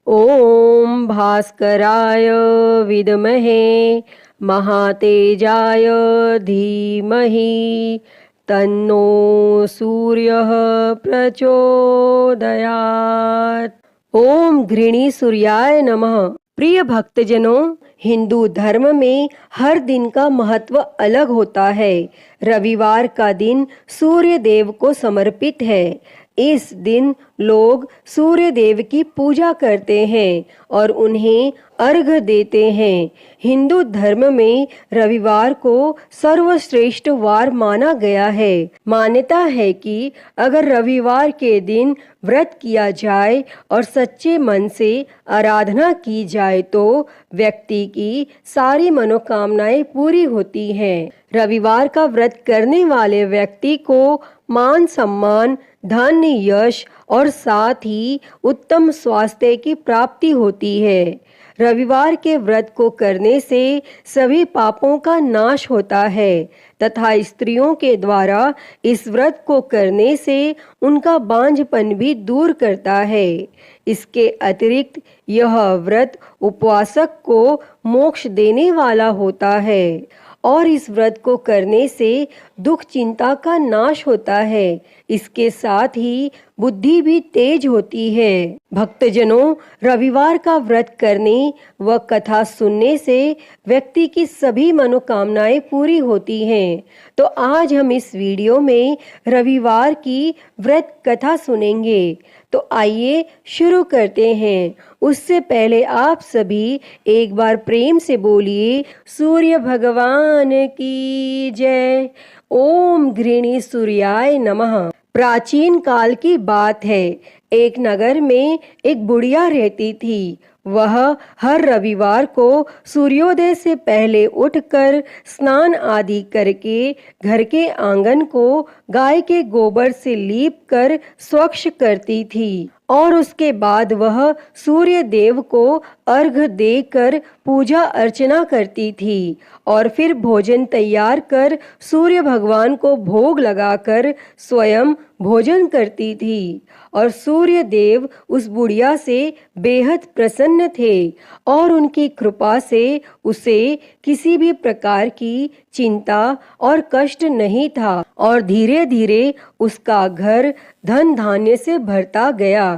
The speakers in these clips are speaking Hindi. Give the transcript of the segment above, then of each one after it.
ओम भास्कराय विद्महे महातेजाय धीमहि तन्नो सूर्यः प्रचोदयात्। ओम घृणी सूर्याय नमः। प्रिय भक्तजनों, हिंदू धर्म में हर दिन का महत्व अलग होता है। रविवार का दिन सूर्य देव को समर्पित है। इस दिन लोग सूर्य देव की पूजा करते हैं और उन्हें अर्घ्य देते हैं। हिंदू धर्म में रविवार को सर्वश्रेष्ठ वार माना गया है। मान्यता है कि अगर रविवार के दिन व्रत किया जाए और सच्चे मन से आराधना की जाए तो व्यक्ति की सारी मनोकामनाएं पूरी होती हैं। रविवार का व्रत करने वाले व्यक्ति को मान सम्मान, धन, यश और साथ ही उत्तम स्वास्थ्य की प्राप्ति होती है। रविवार के व्रत को करने से सभी पापों का नाश होता है तथा स्त्रियों के द्वारा इस व्रत को करने से उनका बांझपन भी दूर करता है। इसके अतिरिक्त यह व्रत उपवासक को मोक्ष देने वाला होता है और इस व्रत को करने से दुख चिंता का नाश होता है। इसके साथ ही बुद्धि भी तेज होती है। भक्तजनों, रविवार का व्रत करने व कथा सुनने से व्यक्ति की सभी मनोकामनाएं पूरी होती हैं। तो आज हम इस वीडियो में रविवार की व्रत कथा सुनेंगे। तो आइए शुरू करते हैं। उससे पहले आप सभी एक बार प्रेम से बोलिए, सूर्य भगवान की जय। ओम घृणी सूर्याय नमः। प्राचीन काल की बात है। एक नगर में एक बुढ़िया रहती थी। वह हर रविवार को सूर्योदय से पहले उठकर स्नान आदि करके घर के आंगन को गाय के गोबर से लीप कर स्वच्छ करती थी और उसके बाद वह सूर्य देव को अर्घ्य देकर पूजा अर्चना करती थी और फिर भोजन तैयार कर सूर्य भगवान को भोग लगाकर स्वयं भोजन करती थी और सूर्य देव उस बुढ़िया से बेहद प्रसन्न थे और उनकी कृपा से उसे किसी भी प्रकार की चिंता और कष्ट नहीं था और धीरे धीरे उसका घर धन धान्य से भरता गया।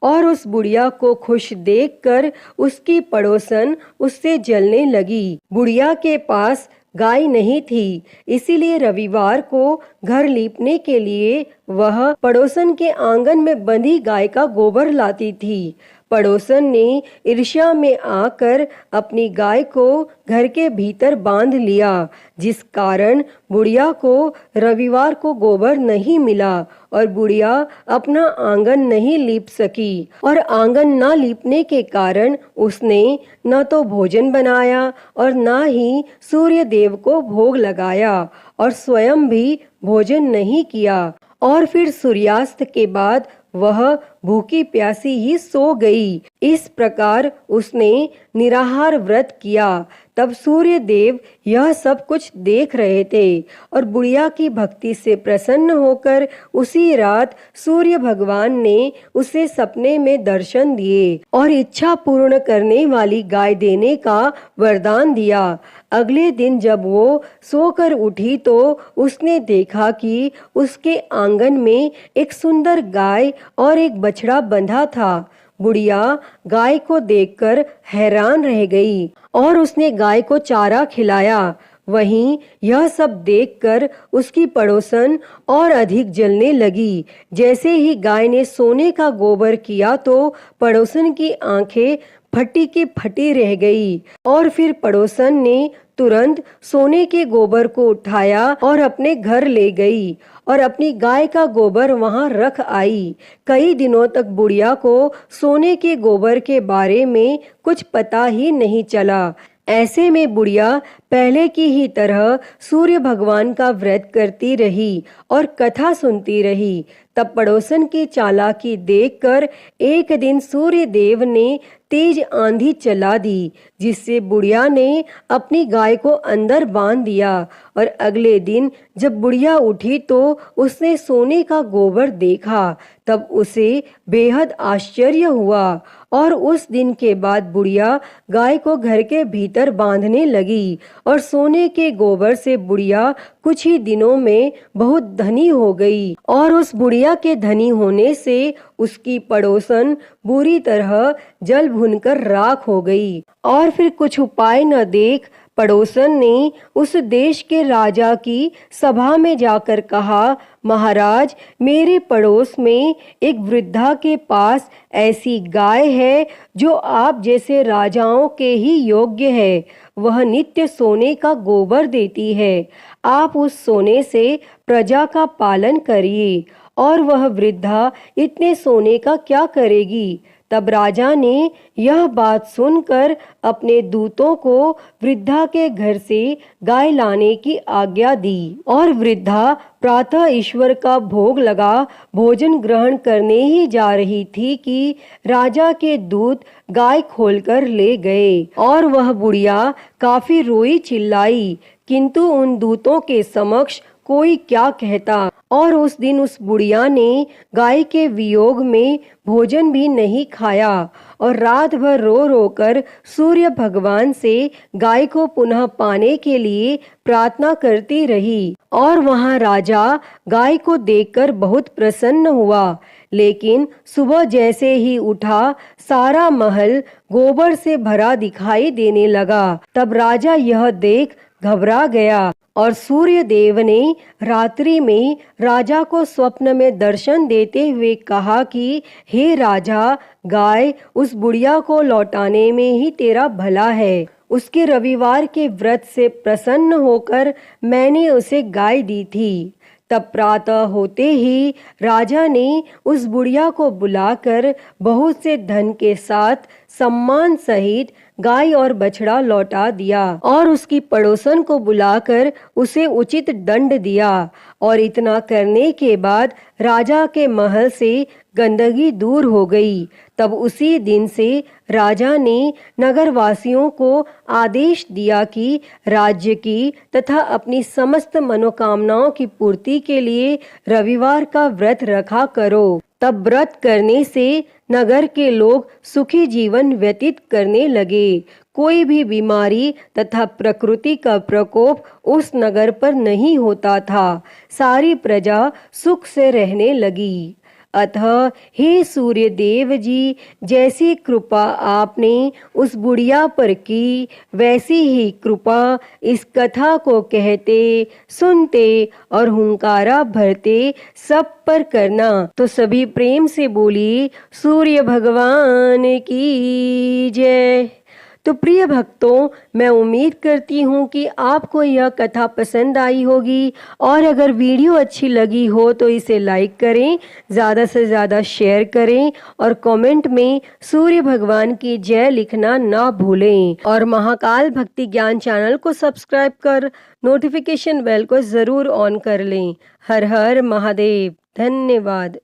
और उस बुढ़िया को खुश देखकर उसकी पड़ोसन उससे जलने लगी। बुढ़िया के पास गाय नहीं थी, इसीलिए रविवार को घर लीपने के लिए वह पड़ोसन के आंगन में बंधी गाय का गोबर लाती थी। पड़ोसन ने ईर्ष्या में आकर अपनी गाय को घर के भीतर बांध लिया, जिस कारण बुढ़िया को रविवार को गोबर नहीं मिला और बुढ़िया अपना आंगन नहीं लीप सकी। और आंगन न लीपने के कारण उसने न तो भोजन बनाया और न ही सूर्य देव को भोग लगाया और स्वयं भी भोजन नहीं किया। और फिर सूर्यास्त के बाद वह भूखी प्यासी ही सो गई। इस प्रकार उसने निराहार व्रत किया। तब सूर्य देव यह सब कुछ देख रहे थे और बुढ़िया की भक्ति से प्रसन्न होकर उसी रात सूर्य भगवान ने उसे सपने में दर्शन दिए और इच्छा पूर्ण करने वाली गाय देने का वरदान दिया। अगले दिन जब वो सोकर उठी तो उसने देखा कि उसके आंगन में एक सुंदर गाय और एक बछड़ा बंधा था। बुढ़िया गाय को देखकर हैरान रह गई और उसने गाय को चारा खिलाया। वहीं यह सब देखकर उसकी पड़ोसन और अधिक जलने लगी। जैसे ही गाय ने सोने का गोबर किया तो पड़ोसन की आंखें फटी की फटी रह गई और फिर पड़ोसन ने तुरंत सोने के गोबर को उठाया और अपने घर ले गई और अपनी गाय का गोबर वहां रख आई। कई दिनों तक बुढ़िया को सोने के गोबर के बारे में कुछ पता ही नहीं चला। ऐसे में बुढ़िया पहले की ही तरह सूर्य भगवान का व्रत करती रही और कथा सुनती रही। तब पड़ोसन की चालाकी देखकर एक दिन सूर्य देव ने तेज आंधी चला दी, जिससे बुढ़िया ने अपनी गाय को अंदर बांध दिया। और अगले दिन जब बुढ़िया उठी तो उसने सोने का गोबर देखा। तब उसे बेहद आश्चर्य हुआ और उस दिन के बाद बुढ़िया गाय को घर के भीतर बांधने लगी और सोने के गोबर से बुढ़िया कुछ ही दिनों में बहुत धनी हो गई। और उस बुढ़िया के धनी होने से उसकी पड़ोसन बुरी तरह जल भुनकर राख हो गई। और फिर कुछ उपाय न देख पड़ोसन ने उस देश के राजा की सभा में जाकर कहा, महाराज, मेरे पड़ोस में एक वृद्धा के पास ऐसी गाय है जो आप जैसे राजाओं के ही योग्य है। वह नित्य सोने का गोबर देती है। आप उस सोने से प्रजा का पालन करिए। और वह वृद्धा इतने सोने का क्या करेगी? तब राजा ने यह बात सुनकर अपने दूतों को वृद्धा के घर से गाय लाने की आज्ञा दी। और वृद्धा प्रातः ईश्वर का भोग लगा भोजन ग्रहण करने ही जा रही थी कि राजा के दूत गाय खोलकर ले गए। और वह बुढ़िया काफी रोई चिल्लाई, किंतु उन दूतों के समक्ष कोई क्या कहता। और उस दिन उस बुढ़िया ने गाय के वियोग में भोजन भी नहीं खाया और रात भर रो रो कर सूर्य भगवान से गाय को पुनः पाने के लिए प्रार्थना करती रही। और वहाँ राजा गाय को देखकर बहुत प्रसन्न हुआ। लेकिन सुबह जैसे ही उठा, सारा महल गोबर से भरा दिखाई देने लगा। तब राजा यह देख घबरा गया और सूर्य देव ने रात्रि में राजा को स्वप्न में दर्शन देते हुए कहा कि हे राजा, गाय उस बुढ़िया को लौटाने में ही तेरा भला है। उसके रविवार के व्रत से प्रसन्न होकर मैंने उसे गाय दी थी। तब प्रातः होते ही राजा ने उस बुढ़िया को बुलाकर बहुत से धन के साथ सम्मान सहित गाय और बछड़ा लौटा दिया और उसकी पड़ोसन को बुलाकर उसे उचित दंड दिया। और इतना करने के बाद राजा के महल से गंदगी दूर हो गई। तब उसी दिन से राजा ने नगरवासियों को आदेश दिया कि राज्य की तथा अपनी समस्त मनोकामनाओं की पूर्ति के लिए रविवार का व्रत रखा करो। तब व्रत करने से नगर के लोग सुखी जीवन व्यतीत करने लगे। कोई भी बीमारी तथा प्रकृति का प्रकोप उस नगर पर नहीं होता था। सारी प्रजा सुख से रहने लगी। अतः हे सूर्य देव जी, जैसी कृपा आपने उस बुढ़िया पर की, वैसी ही कृपा इस कथा को कहते, सुनते और हुंकारा भरते सब पर करना। तो सभी प्रेम से बोली सूर्य भगवान की जय। तो प्रिय भक्तों, मैं उम्मीद करती हूँ कि आपको यह कथा पसंद आई होगी और अगर वीडियो अच्छी लगी हो तो इसे लाइक करें, ज़्यादा से ज़्यादा शेयर करें और कमेंट में सूर्य भगवान की जय लिखना ना भूलें। और महाकाल भक्ति ज्ञान चैनल को सब्सक्राइब कर नोटिफिकेशन बेल को ज़रूर ऑन कर लें। हर हर महादेव। धन्यवाद।